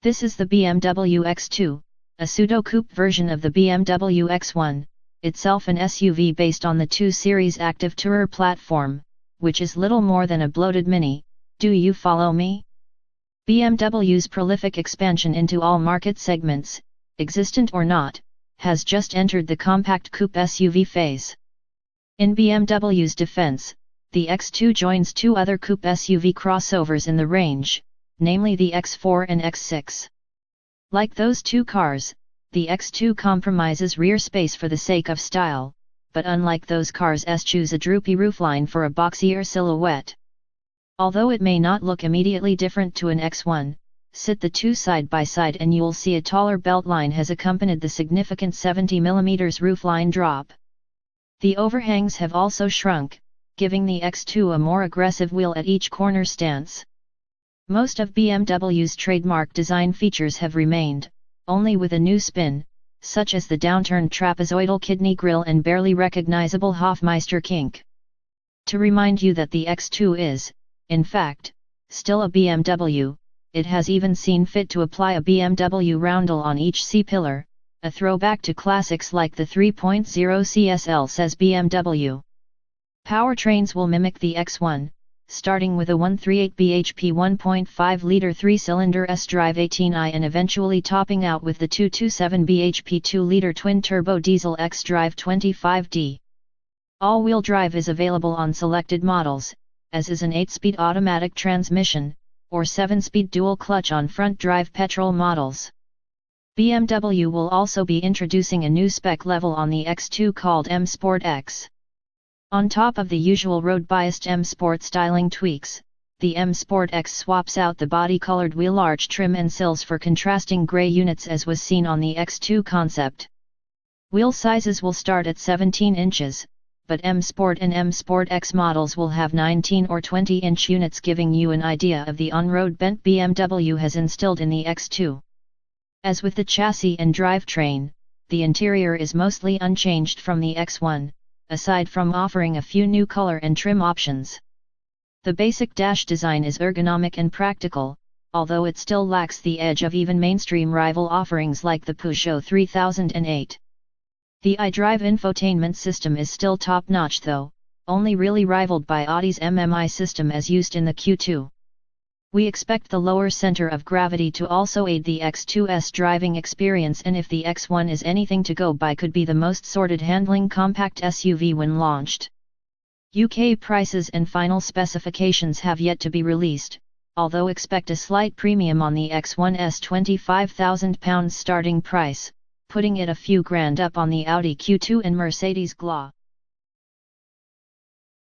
This is the BMW X2, a pseudo-coupe version of the BMW X1, itself an SUV based on the 2 Series Active Tourer platform, which is little more than a bloated Mini. Do you follow me? BMW's prolific expansion into all market segments, existent or not, has just entered the compact coupe SUV phase. In BMW's defense, the X2 joins 2 other coupe SUV crossovers in the range, namely the X4 and X6. Like those 2 cars, the X2 compromises rear space for the sake of style, but unlike those cars eschews a droopy roofline for a boxier silhouette. Although it may not look immediately different to an X1, sit the 2 side by side and you'll see a taller beltline has accompanied the significant 70mm roofline drop. The overhangs have also shrunk, giving the X2 a more aggressive wheel at each corner stance. Most of BMW's trademark design features have remained, only with a new spin, such as the downturned trapezoidal kidney grille and barely recognizable Hofmeister kink. To remind you that the X2 is, in fact, still a BMW, it has even seen fit to apply a BMW roundel on each C-pillar, a throwback to classics like the 3.0 CSL, says BMW. Powertrains will mimic the X1, starting with a 138 bhp 1.5-litre 3-cylinder S-Drive 18i and eventually topping out with the 227 bhp 2-litre twin-turbo diesel X-Drive 25D. All-wheel drive is available on selected models, as is an 8-speed automatic transmission, or 7-speed dual clutch on front-drive petrol models. BMW will also be introducing a new spec level on the X2 called M Sport X. On top of the usual road-biased M Sport styling tweaks, the M Sport X swaps out the body-colored wheel arch trim and sills for contrasting grey units as was seen on the X2 concept. Wheel sizes will start at 17 inches, but M Sport and M Sport X models will have 19 or 20-inch units, giving you an idea of the on-road bent BMW has instilled in the X2. As with the chassis and drivetrain, the interior is mostly unchanged from the X1, aside from offering a few new color and trim options. The basic dash design is ergonomic and practical, although it still lacks the edge of even mainstream rival offerings like the Peugeot 3008. The iDrive infotainment system is still top-notch though, only really rivaled by Audi's MMI system as used in the Q2. We expect the lower center of gravity to also aid the X2's driving experience, and if the X1 is anything to go by, could be the most sorted handling compact SUV when launched. UK prices and final specifications have yet to be released, although expect a slight premium on the X1's £25,000 starting price, putting it a few grand up on the Audi Q2 and Mercedes GLA.